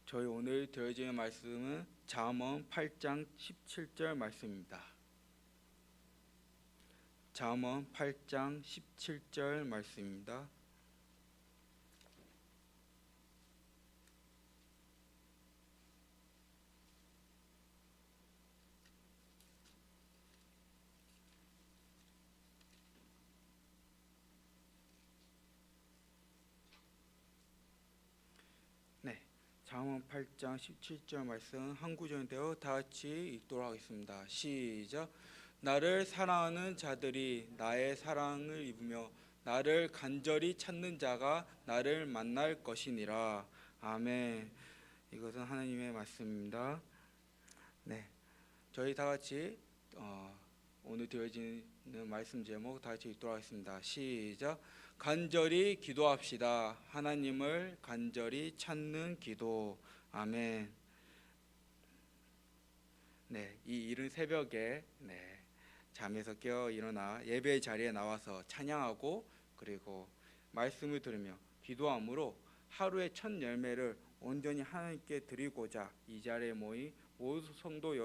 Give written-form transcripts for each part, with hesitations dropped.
저희 오늘 들어지는 말씀은 잠언 8장 17절 말씀입니다. 잠언 8장 17절 말씀입니다. 네, 잠언 8장 17절 말씀 한 구절인데요. 다 같이 읽도록 하겠습니다. 시작. 나를 사랑하는 자들이 나의 사랑을 입으며 나를 간절히 찾는 자가 나를 만날 것이니라. 아멘. 이것은 하나님의 말씀입니다. 네, 저희 다 같이 오늘 되어지는 말씀 제목 다 같이 읽도록 하겠습니다. 시작. 간절히 기도합시다. 하나님을 간절히 찾는 기도. 아멘. 네, 이 이른 새벽에 잠에서 깨어 일어나 예배 자리에 나와서 찬양하고 그리고 말씀을 들으며 기도함으로 하루의 첫 열매를 온전히 하나님께 드리고자 이 자리에 모인 모든 성도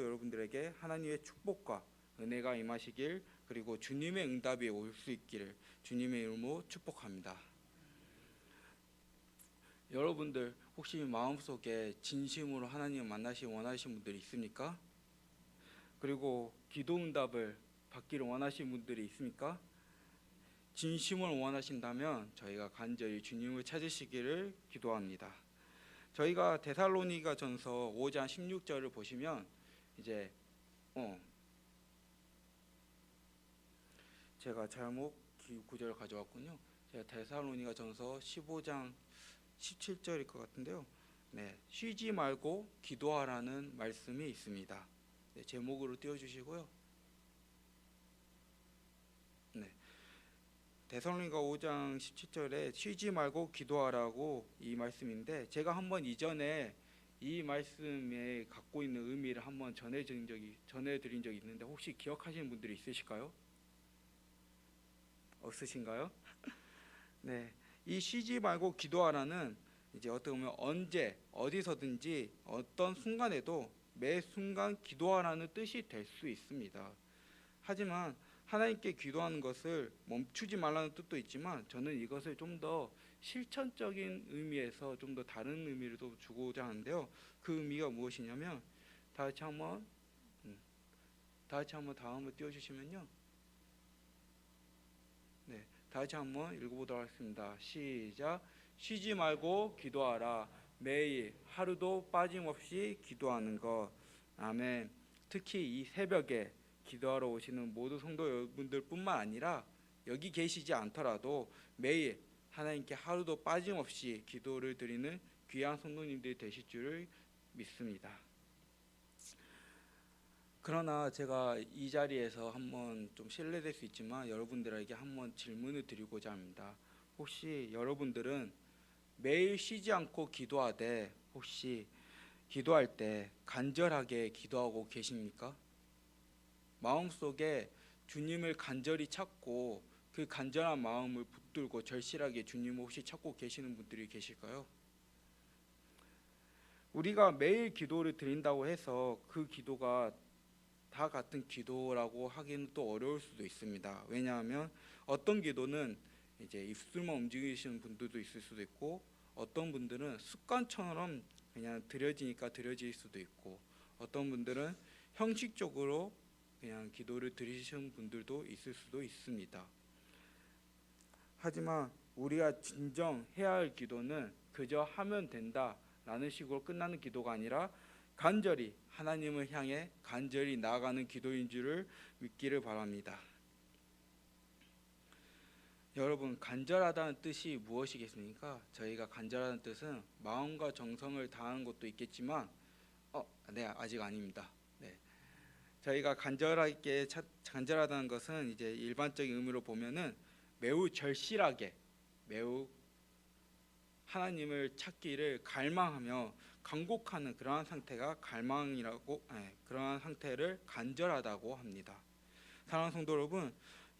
여러분들에게 하나님의 축복과 은혜가 임하시길, 그리고 주님의 응답이 올 수 있기를 주님의 이름으로 축복합니다. 여러분들 혹시 마음속에 진심으로 하나님을 만나시기 원하시는 분들이 있습니까? 그리고 기도 응답을 받기를 원하시는 분들이 있습니까? 진심을 원하신다면 저희가 간절히 주님을 찾으시기를 기도합니다. 저희가 데살로니가전서 5장 16절을 보시면 이제 제가 잘못 구절을 가져왔군요. 제가 데살로니가전서 15장 17절일 것 같은데요. 네, 쉬지 말고 기도하라는 말씀이 있습니다. 네, 제목으로 띄워주시고요. 네, 데살로니가 5장 17절에 쉬지 말고 기도하라고 이 말씀인데, 제가 한번 이전에 이 말씀에 갖고 있는 의미를 한번 전해드린 적이 있는데 혹시 기억하시는 분들이 있으실까요? 없으신가요? 네, 이 쉬지 말고 기도하라는 이제 어떻게 보면 언제 어디서든지 어떤 순간에도 매 순간 기도하라는 뜻이 될 수 있습니다. 하지만 하나님께 기도하는 것을 멈추지 말라는 뜻도 있지만 저는 이것을 좀 더 실천적인 의미에서 좀 더 다른 의미를 또 주고자 하는데요. 그 의미가 무엇이냐면 다 같이 한번 다음을 띄워주시면요. 네, 다 같이 한번 읽어보도록 하겠습니다. 시작. 쉬지 말고 기도하라. 매일 하루도 빠짐없이 기도하는 것. 아멘. 특히 이 새벽에 기도하러 오시는 모든 성도 여러분들뿐만 아니라 여기 계시지 않더라도 매일 하나님께 하루도 빠짐없이 기도를 드리는 귀한 성도님들이 되실 줄을 믿습니다. 그러나 제가 이 자리에서 한번 좀 실례될 수 있지만 여러분들에게 한번 질문을 드리고자 합니다. 혹시 여러분들은 매일 쉬지 않고 기도하되 혹시 기도할 때 간절하게 기도하고 계십니까? 마음속에 주님을 간절히 찾고 그 간절한 마음을 붙들고 절실하게 주님을 혹시 찾고 계시는 분들이 계실까요? 우리가 매일 기도를 드린다고 해서 그 기도가 다 같은 기도라고 하기는 또 어려울 수도 있습니다. 왜냐하면 어떤 기도는 이제 입술만 움직이시는 분들도 있을 수도 있고, 어떤 분들은 습관처럼 그냥 드려지니까 드려질 수도 있고, 어떤 분들은 형식적으로 그냥 기도를 드리시는 분들도 있을 수도 있습니다. 하지만 우리가 진정 해야 할 기도는 그저 하면 된다라는 식으로 끝나는 기도가 아니라 간절히 하나님을 향해 간절히 나아가는 기도인 줄을 믿기를 바랍니다. 여러분, 간절하다는 뜻이 무엇이겠습니까? 저희가 간절하다는 뜻은 마음과 정성을 다하는 것도 있겠지만 네, 아직 아닙니다. 네. 저희가 간절하다는 것은 이제 일반적인 의미로 보면은 매우 절실하게, 매우 하나님을 찾기를 갈망하며 간곡하는 그러한 상태가 그러한 상태를 간절하다고 합니다. 사랑하는 성도 여러분,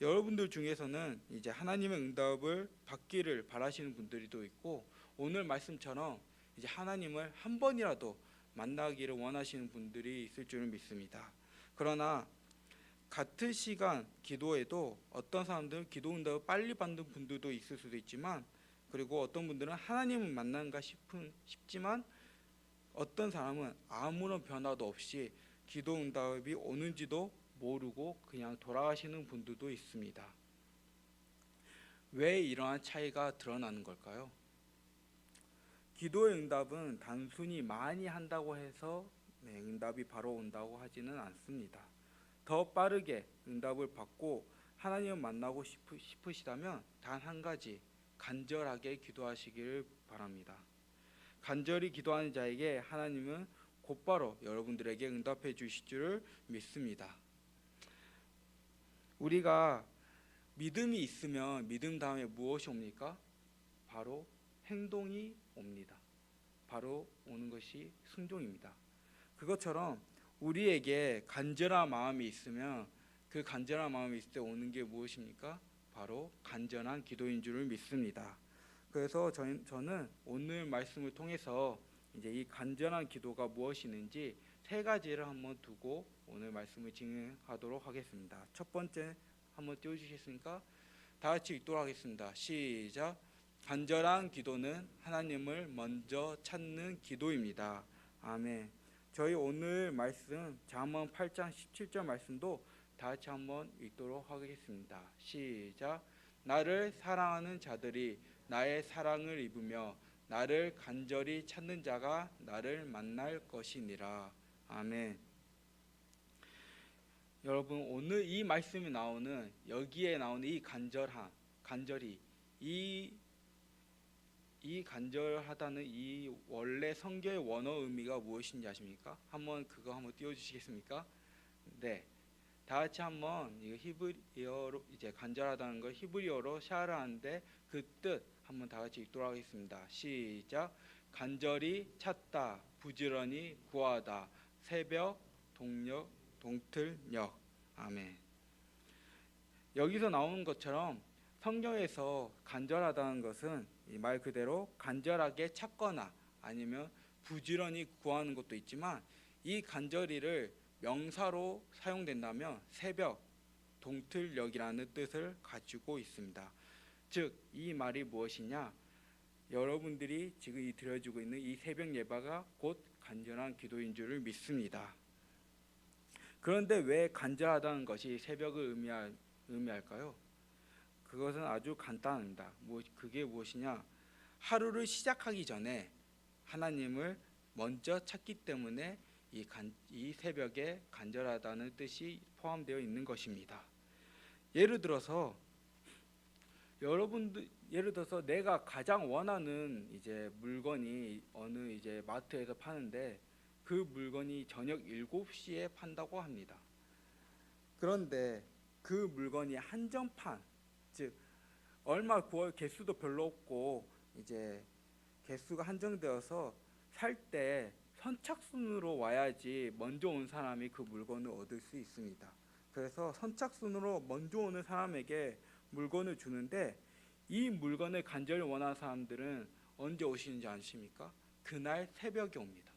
여러분들 중에서는 이제 하나님의 응답을 받기를 바라시는 분들도 있고, 오늘 말씀처럼 이제 하나님을 한 번이라도 만나기를 원하시는 분들이 있을 줄은 믿습니다. 그러나 같은 시간 기도에도 어떤 사람들은 기도 응답을 빨리 받는 분들도 있을 수도 있지만, 그리고 어떤 분들은 하나님을 만난가 싶지만 어떤 사람은 아무런 변화도 없이 기도 응답이 오는지도 모르고 그냥 돌아가시는 분들도 있습니다. 왜 이러한 차이가 드러나는 걸까요? 기도의 응답은 단순히 많이 한다고 해서 응답이 바로 온다고 하지는 않습니다. 더 빠르게 응답을 받고 하나님을 만나고 싶으시다면 단 한 가지, 간절하게 기도하시기를 바랍니다. 간절히 기도하는 자에게 하나님은 곧바로 여러분들에게 응답해 주실 줄을 믿습니다. 우리가 믿음이 있으면 믿음 다음에 무엇이 옵니까? 바로 행동이 옵니다. 바로 오는 것이 순종입니다. 그것처럼 우리에게 간절한 마음이 있으면 그 간절한 마음이 있을 때 오는 게 무엇입니까? 바로 간절한 기도인 줄을 믿습니다. 그래서 저는 오늘 말씀을 통해서 이제 이 간절한 기도가 무엇이는지 세 가지를 한번 두고 오늘 말씀을 진행하도록 하겠습니다. 첫 번째 한번 띄워주시겠습니까? 다 같이 읽도록 하겠습니다. 시작. 간절한 기도는 하나님을 먼저 찾는 기도입니다. 아멘. 저희 오늘 말씀 잠언 8장 17절 말씀도 다 같이 한번 읽도록 하겠습니다. 시작. 나를 사랑하는 자들이 나의 사랑을 입으며 나를 간절히 찾는 자가 나를 만날 것이니라. 아멘. 여러분, 오늘 이 말씀이 나오는, 여기에 나오는 이 간절히, 이 간절하다는 이 원래 성경의 원어 의미가 무엇인지 아십니까? 한번 띄워주시겠습니까? 네, 다 같이 한번 이거 히브리어로 이제 간절하다는 걸 히브리어로 샤라하는데 그 뜻 한번 다 같이 읽도록 하겠습니다. 시작. 간절히 찾다, 부지런히 구하다, 새벽, 동틀녘. 아멘. 여기서 나오는 것처럼 성경에서 간절하다는 것은 이 말 그대로 간절하게 찾거나 아니면 부지런히 구하는 것도 있지만, 이 간절히를 명사로 사용된다면 새벽, 동틀녘이라는 뜻을 가지고 있습니다. 즉, 이 말이 무엇이냐? 여러분들이 지금 드려지고 있는 이 새벽 예배가 곧 간절한 기도인 줄을 믿습니다. 그런데 왜 간절하다는 것이 새벽을 의미할까요? 그것은 아주 간단합니다. 그게 무엇이냐? 하루를 시작하기 전에 하나님을 먼저 찾기 때문에 이 새벽에 간절하다는 뜻이 포함되어 있는 것입니다. 예를 들어서 내가 가장 원하는 이제 물건이 어느 이제 마트에서 파는데 그 물건이 저녁 7시에 판다고 합니다. 그런데 그 물건이 한정판, 즉 얼마 구할 개수도 별로 없고 이제 개수가 한정되어서 살 때 선착순으로 와야지 먼저 온 사람이 그 물건을 얻을 수 있습니다. 그래서 선착순으로 먼저 오는 사람에게 물건을 주는데, 이 물건을 간절히 원하는 사람들은 언제 오시는지 아십니까? 그날 새벽에 옵니다.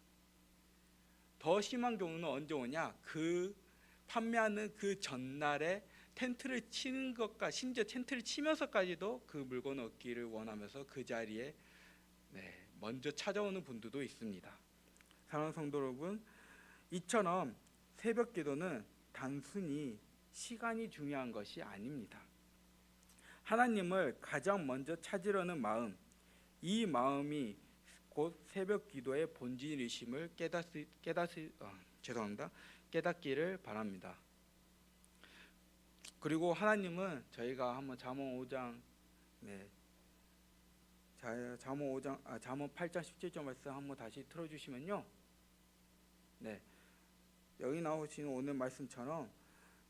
더 심한 경우는 언제 오냐? 그 판매하는 그 전날에 텐트를 치는 것과 심지어 텐트를 치면서까지도 그 물건을 얻기를 원하면서 그 자리에 먼저 찾아오는 분들도 있습니다. 사랑하는 성도 여러분, 이처럼 새벽 기도는 단순히 시간이 중요한 것이 아닙니다. 하나님을 가장 먼저 찾으려는 마음, 이 마음이 곧 새벽 기도의 본질이심을 깨닫기를 바랍니다. 그리고 하나님은 저희가 한번 잠언 8장 17절 말씀 한번 다시 틀어주시면요, 여기 나오시는 오늘 말씀처럼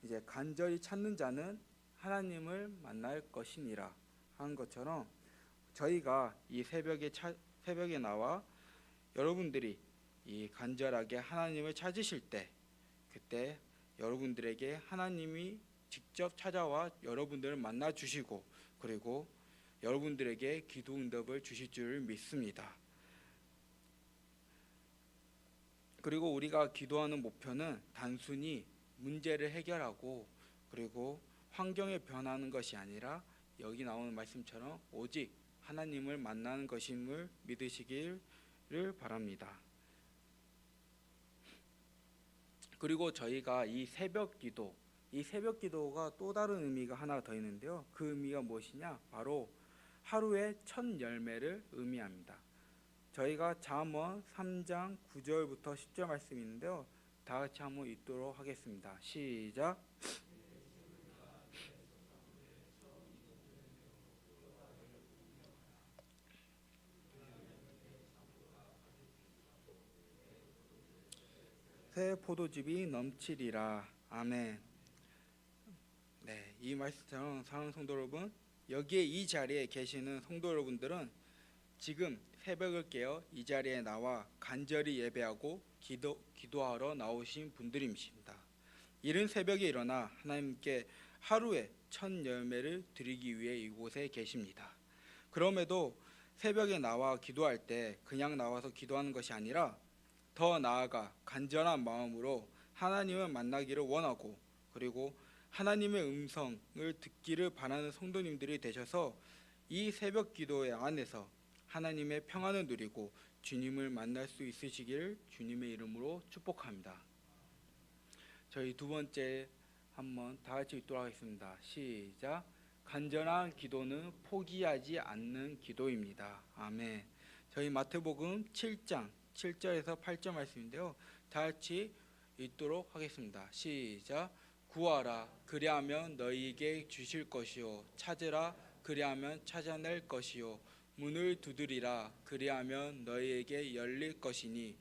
이제 간절히 찾는 자는 하나님을 만날 것이니라 한 것처럼, 저희가 이 새벽에 나와 여러분들이 이 간절하게 하나님을 찾으실 때, 그때 여러분들에게 하나님이 직접 찾아와 여러분들을 만나 주시고 그리고 여러분들에게 기도 응답을 주실 줄 믿습니다. 그리고 우리가 기도하는 목표는 단순히 문제를 해결하고 그리고 환경에 변하는 것이 아니라 여기 나오는 말씀처럼 오직 하나님을 만나는 것임을 믿으시기를 바랍니다. 그리고 저희가 이 새벽 기도가 또 다른 의미가 하나 더 있는데요. 그 의미가 무엇이냐? 바로 하루의 첫 열매를 의미합니다. 저희가 잠언 3장 9절부터 10절 말씀이 있는데요. 다 같이 한번 읽도록 하겠습니다. 시작. 새 포도즙이 넘치리라. 아멘. 네, 이 말씀처럼 사랑하는 성도 여러분, 여기에 이 자리에 계시는 성도 여러분들은 지금 새벽을 깨어 이 자리에 나와 간절히 예배하고 기도하러 나오신 분들이십니다. 이른 새벽에 일어나 하나님께 하루의 첫 열매를 드리기 위해 이곳에 계십니다. 그럼에도 새벽에 나와 기도할 때 그냥 나와서 기도하는 것이 아니라 더 나아가 간절한 마음으로 하나님을 만나기를 원하고 그리고 하나님의 음성을 듣기를 바라는 성도님들이 되셔서 이 새벽 기도의 안에서 하나님의 평안을 누리고 주님을 만날 수 있으시기를 주님의 이름으로 축복합니다. 저희 두 번째 한번 다 같이 읽도록 하겠습니다. 시작. 간절한 기도는 포기하지 않는 기도입니다. 아멘. 저희 마태복음 7장 7절에서 8절 말씀인데요. 다 같이 읽도록 하겠습니다. 시작. 구하라 그리하면 너희에게 주실 것이요 찾으라 그리하면 찾아낼 것이요 문을 두드리라 그리하면 너희에게 열릴 것이니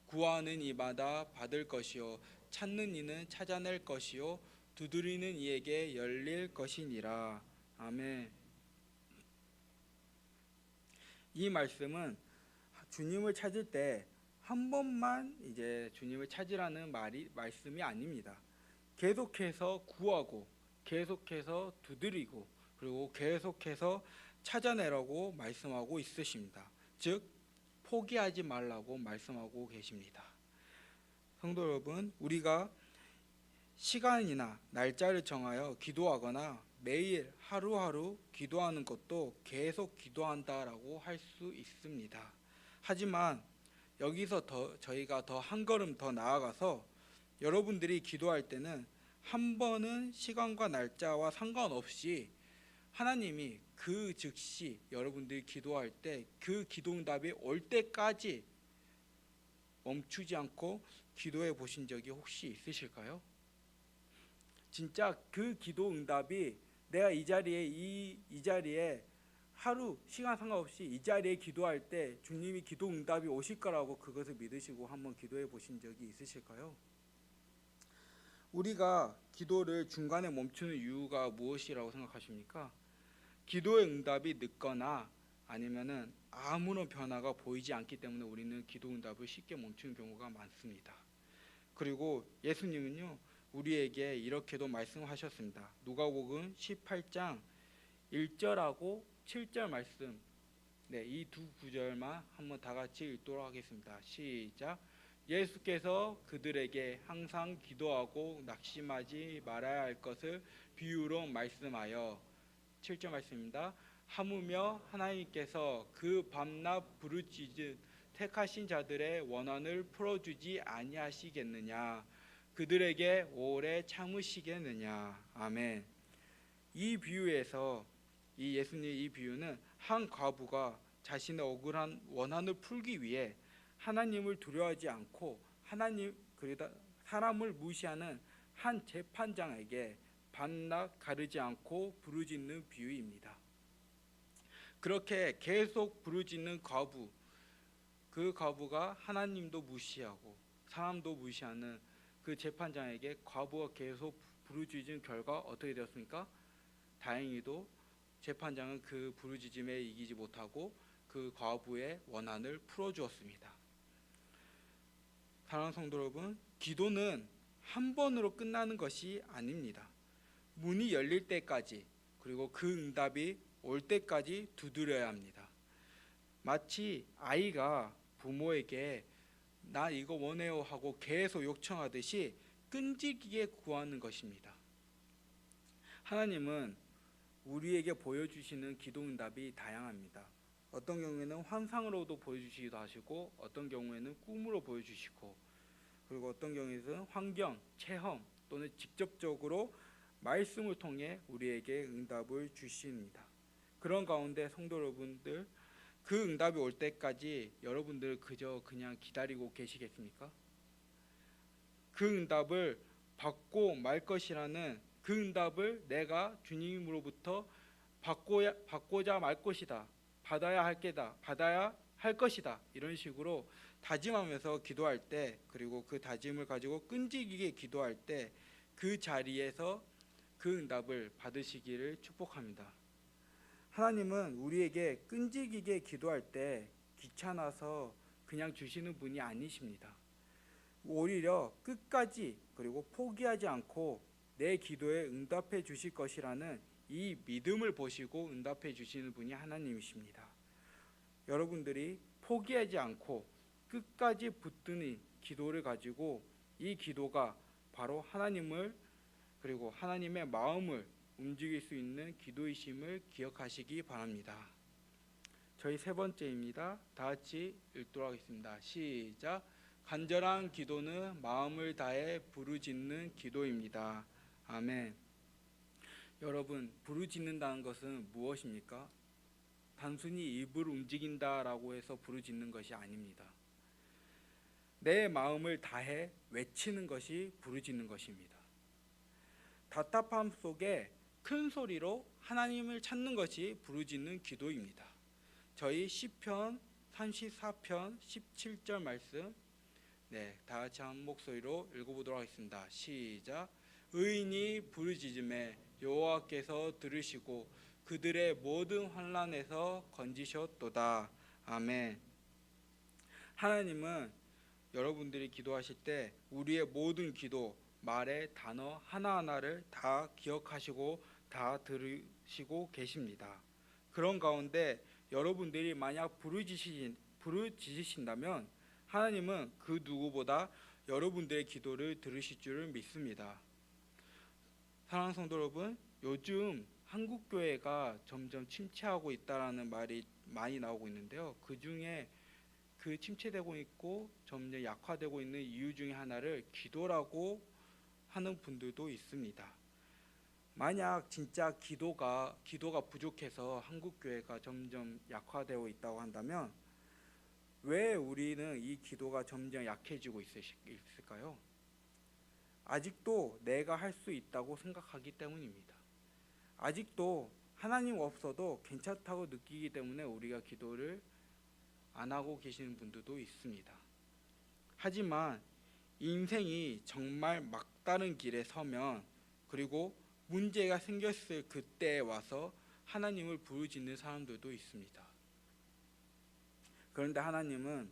구하는 이마다 받을 것이요 찾는 이는 찾아낼 것이요 두드리는 이에게 열릴 것이니라. 아멘. 이 말씀은 주님을 찾을 때 한 번만 이제 주님을 찾으라는 말씀이 아닙니다. 계속해서 구하고 계속해서 두드리고 그리고 계속해서 찾아내라고 말씀하고 있으십니다. 즉 포기하지 말라고 말씀하고 계십니다. 성도 여러분, 우리가 시간이나 날짜를 정하여 기도하거나 매일 하루하루 기도하는 것도 계속 기도한다라고 할 수 있습니다. 하지만 여기서 저희가 더 한 걸음 더 나아가서 여러분들이 기도할 때는 한 번은 시간과 날짜와 상관없이 하나님이 그 즉시 여러분들이 기도할 때 그 기도응답이 올 때까지 멈추지 않고 기도해 보신 적이 혹시 있으실까요? 진짜 그 기도응답이 내가 이 자리에 하루 시간 상관없이 이 자리에 기도할 때 주님이 기도응답이 오실 거라고 그것을 믿으시고 한번 기도해 보신 적이 있으실까요? 우리가 기도를 중간에 멈추는 이유가 무엇이라고 생각하십니까? 기도의 응답이 늦거나 아니면은 아무런 변화가 보이지 않기 때문에 우리는 기도 응답을 쉽게 멈추는 경우가 많습니다. 그리고 예수님은요 우리에게 이렇게도 말씀하셨습니다. 누가복음 18장 1절하고 7절 말씀, 이 두 구절만 한번 다 같이 읽도록 하겠습니다. 시작. 예수께서 그들에게 항상 기도하고 낙심하지 말아야 할 것을 비유로 말씀하여 7절 말씀입니다. 하무며 하나님께서 그 밤낮 부르짖은 택하신 자들의 원한을 풀어주지 아니하시겠느냐 그들에게 오래 참으시겠느냐. 아멘. 이 비유에서 이 예수님의 이 비유는 한 과부가 자신의 억울한 원한을 풀기 위해 하나님을 두려워하지 않고 사람을 무시하는 한 재판장에게 밤낮 가르지 않고 부르짖는 비유입니다. 그렇게 계속 부르짖는 그 과부가 하나님도 무시하고 사람도 무시하는 그 재판장에게 과부가 계속 부르짖은 결과 어떻게 되었습니까? 다행히도 재판장은 그 부르짖음에 이기지 못하고 그 과부의 원한을 풀어주었습니다. 사랑하는 성도 여러분, 기도는 한 번으로 끝나는 것이 아닙니다. 문이 열릴 때까지 그리고 그 응답이 올 때까지 두드려야 합니다. 마치 아이가 부모에게 나 이거 원해요 하고 계속 요청하듯이 끈질기게 구하는 것입니다. 하나님은 우리에게 보여주시는 기도 응답이 다양합니다. 어떤 경우에는 환상으로도 보여주시기도 하시고 어떤 경우에는 꿈으로 보여주시고 그리고 어떤 경우에는 환경, 체험 또는 직접적으로 말씀을 통해 우리에게 응답을 주십니다. 그런 가운데 성도 여러분들, 그 응답이 올 때까지 여러분들 그냥 기다리고 계시겠습니까? 그 응답을 받고 말 것이라는 그 응답을 내가 주님으로부터 받고자 말 것이다. 받아야 할 것이다. 이런 식으로 다짐하면서 기도할 때, 그리고 그 다짐을 가지고 끈질기게 기도할 때 그 자리에서 그 응답을 받으시기를 축복합니다. 하나님은 우리에게 끈질기게 기도할 때 귀찮아서 그냥 주시는 분이 아니십니다. 오히려 끝까지 그리고 포기하지 않고 내 기도에 응답해 주실 것이라는 이 믿음을 보시고 응답해 주시는 분이 하나님이십니다. 여러분들이 포기하지 않고 끝까지 붙드는 기도를 가지고 이 기도가 바로 하나님을 그리고 하나님의 마음을 움직일 수 있는 기도이심을 기억하시기 바랍니다. 저희 세 번째입니다. 다 같이 읽도록 하겠습니다. 시작. 간절한 기도는 마음을 다해 부르짖는 기도입니다. 아멘. 여러분, 부르짖는다는 것은 무엇입니까? 단순히 입을 움직인다라고 해서 부르짖는 것이 아닙니다. 내 마음을 다해 외치는 것이 부르짖는 것입니다. 답답함 속에 큰 소리로 하나님을 찾는 것이 부르짖는 기도입니다. 저희 시편 34편 17절 말씀 다 같이 한 목소리로 읽어보도록 하겠습니다. 시작. 의인이 부르짖음에 여호와께서 들으시고 그들의 모든 환난에서 건지셨도다. 아멘. 하나님은 여러분들이 기도하실 때 우리의 모든 기도, 말의 단어 하나하나를 다 기억하시고 다 들으시고 계십니다. 그런 가운데 여러분들이 만약 부르짖으신다면 하나님은 그 누구보다 여러분들의 기도를 들으실 줄을 믿습니다. 사랑하는 성도 여러분, 요즘 한국 교회가 점점 침체하고 있다라는 말이 많이 나오고 있는데요. 그 중에 그 침체되고 있고 점점 약화되고 있는 이유 중에 하나를 기도라고 하는 분들도 있습니다. 만약 진짜 기도가 부족해서 한국 교회가 점점 약화되고 있다고 한다면 왜 우리는 이 기도가 점점 약해지고 있을까요? 아직도 내가 할 수 있다고 생각하기 때문입니다. 아직도 하나님 없어도 괜찮다고 느끼기 때문에 우리가 기도를 안 하고 계시는 분들도 있습니다. 하지만 인생이 정말 막다른 길에 서면 그리고 문제가 생겼을 그때에 와서 하나님을 부르짖는 사람들도 있습니다. 그런데 하나님은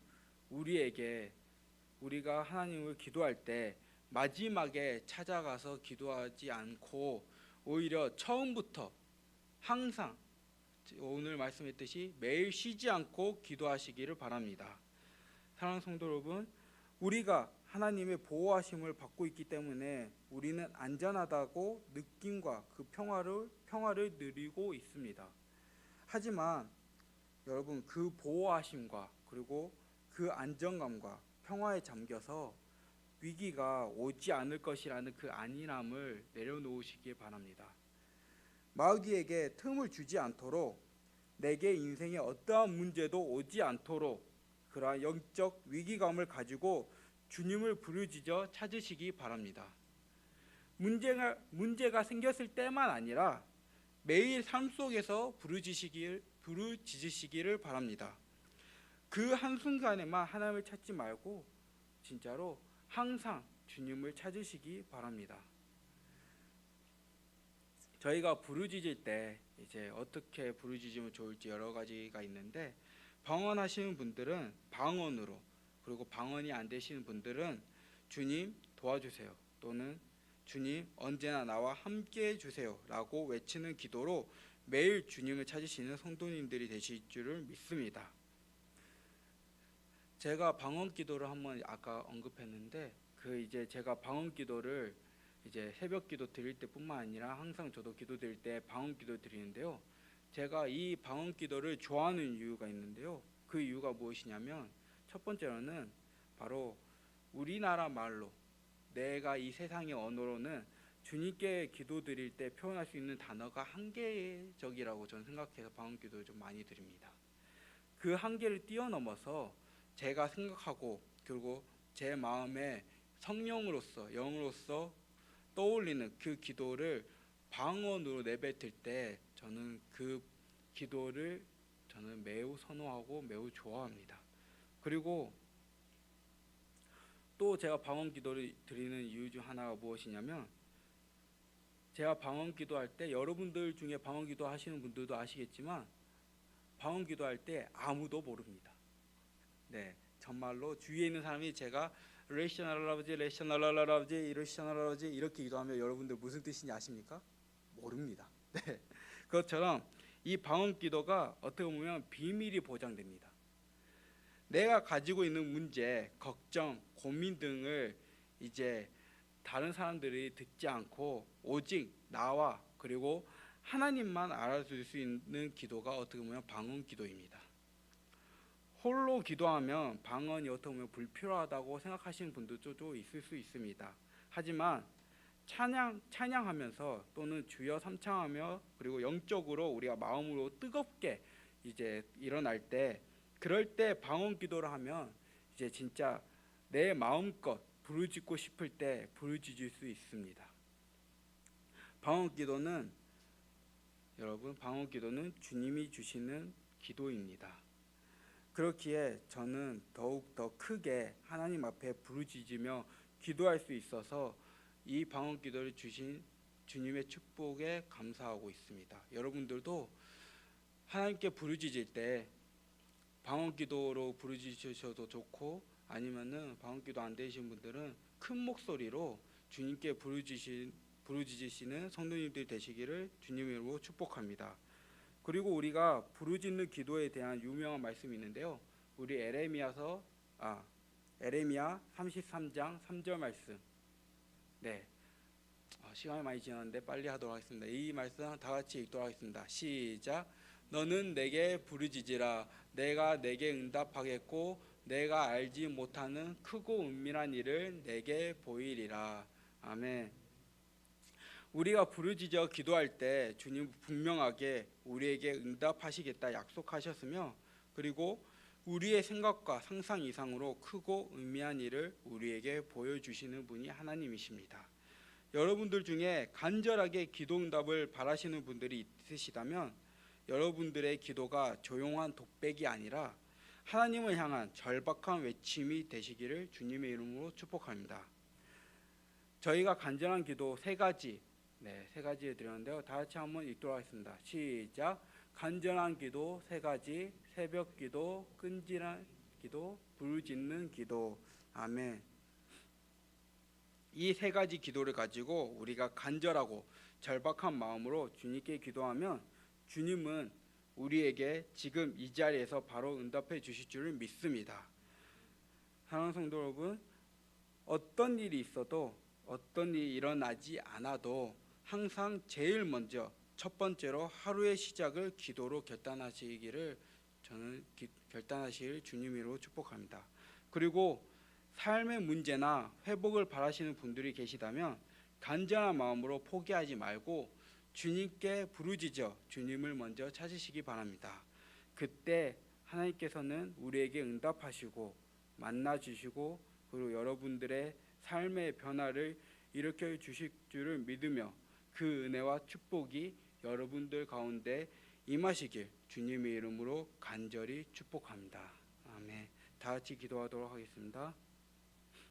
우리가 하나님을 기도할 때 마지막에 찾아가서 기도하지 않고 오히려 처음부터 항상 오늘 말씀했듯이 매일 쉬지 않고 기도하시기를 바랍니다. 사랑하는 성도 여러분, 우리가 하나님의 보호하심을 받고 있기 때문에 우리는 안전하다고 느낌과 그 평화를 누리고 있습니다. 하지만 여러분, 그 보호하심과 그리고 그 안정감과 평화에 잠겨서 위기가 오지 않을 것이라는 그 안일함을 내려놓으시기 바랍니다. 마귀에게 틈을 주지 않도록 내게 인생에 어떠한 문제도 오지 않도록 그러한 영적 위기감을 가지고 주님을 부르짖어 찾으시기 바랍니다. 문제가 생겼을 때만 아니라 매일 삶 속에서 부르짖으시기를 바랍니다. 그 한순간에만 하나님을 찾지 말고 진짜로 항상 주님을 찾으시기 바랍니다. 저희가 부르짖을 때 이제 어떻게 부르짖으면 좋을지 여러 가지가 있는데 방언하시는 분들은 방언으로, 그리고 방언이 안 되시는 분들은 주님 도와주세요 또는 주님 언제나 나와 함께해 주세요라고 외치는 기도로 매일 주님을 찾으시는 성도님들이 되실 줄을 믿습니다. 제가 방언 기도를 한번 아까 언급했는데 이제 제가 방언 기도를 이제 새벽 기도 드릴 때뿐만 아니라 항상 저도 기도 드릴 때 방언 기도 드리는데요. 제가 이 방언 기도를 좋아하는 이유가 있는데요. 그 이유가 무엇이냐면 첫 번째로는 바로 우리나라 말로 내가 이 세상의 언어로는 주님께 기도 드릴 때 표현할 수 있는 단어가 한계적이라고 저는 생각해서 방언 기도를 좀 많이 드립니다. 그 한계를 뛰어넘어서 제가 생각하고 그리고 제 마음에 성령으로서 영으로서 떠올리는 그 기도를 방언으로 내뱉을 때 저는 그 기도를 저는 매우 선호하고 매우 좋아합니다. 그리고 또 제가 방언 기도를 드리는 이유 중 하나가 무엇이냐면 제가 방언 기도할 때 여러분들 중에 방언 기도 하시는 분들도 아시겠지만 방언 기도할 때 아무도 모릅니다. 네, 정말로 주위에 있는 사람이 제가 레이셔널라버지 이렇게 기도하면 여러분들 무슨 뜻인지 아십니까? 모릅니다. 네, 그것처럼 이 방언 기도가 어떻게 보면 비밀이 보장됩니다. 내가 가지고 있는 문제, 걱정, 고민 등을 이제 다른 사람들이 듣지 않고 오직 나와 그리고 하나님만 알아줄 수 있는 기도가 어떻게 보면 방언 기도입니다. 홀로 기도하면 방언이 어떻게 보면 불필요하다고 생각하시는 분들도 있을 수 있습니다. 하지만 찬양하면서 또는 주여 삼창하며 그리고 영적으로 우리가 마음으로 뜨겁게 이제 일어날 때 그럴 때 방언 기도를 하면 이제 진짜 내 마음껏 부르짖고 싶을 때 부르짖을 수 있습니다. 방언 기도는 여러분 방언 기도는 주님이 주시는 기도입니다. 그렇기에 저는 더욱 더 크게 하나님 앞에 부르짖으며 기도할 수 있어서 이 방언 기도를 주신 주님의 축복에 감사하고 있습니다. 여러분들도 하나님께 부르짖을 때 방언 기도로 부르짖으셔도 좋고 아니면은 방언 기도 안 되시는 분들은 큰 목소리로 주님께 부르짖으시는 성도님들 되시기를 주님의 이름으로 축복합니다. 그리고 우리가 부르짖는 기도에 대한 유명한 말씀이 있는데요. 우리 에레미야 33장 3절 말씀. 네. 시간이 많이 지났는데 빨리 하도록 하겠습니다. 이 말씀 다 같이 읽도록 하겠습니다. 시작. 너는 내게 부르짖으라. 내가 내게 응답하겠고 내가 알지 못하는 크고 은밀한 일을 내게 보이리라. 아멘. 우리가 부르짖어 기도할 때 주님 분명하게 우리에게 응답하시겠다 약속하셨으며 그리고 우리의 생각과 상상 이상으로 크고 의미한 일을 우리에게 보여주시는 분이 하나님이십니다. 여러분들 중에 간절하게 기도 응답을 바라시는 분들이 있으시다면 여러분들의 기도가 조용한 독백이 아니라 하나님을 향한 절박한 외침이 되시기를 주님의 이름으로 축복합니다. 저희가 간절한 기도 세 가지 드렸는데요. 다 같이 한번 읽도록 하겠습니다. 시작. 간절한 기도 세 가지, 새벽 기도, 끈질한 기도, 부르짖는 기도. 아멘. 이 세 가지 기도를 가지고 우리가 간절하고 절박한 마음으로 주님께 기도하면 주님은 우리에게 지금 이 자리에서 바로 응답해 주실 줄을 믿습니다. 사랑하는 성도 여러분, 어떤 일이 있어도 어떤 일이 일어나지 않아도 항상 제일 먼저 첫 번째로 하루의 시작을 기도로 결단하시기를 저는 결단하시길 주님으로 축복합니다. 그리고 삶의 문제나 회복을 바라시는 분들이 계시다면 간절한 마음으로 포기하지 말고 주님께 부르짖어 주님을 먼저 찾으시기 바랍니다. 그때 하나님께서는 우리에게 응답하시고 만나주시고 그리고 여러분들의 삶의 변화를 일으켜 주실 줄을 믿으며 그 은혜와 축복이 여러분들 가운데 임하시길 주님의 이름으로 간절히 축복합니다. 아멘. 다 같이 기도하도록 하겠습니다.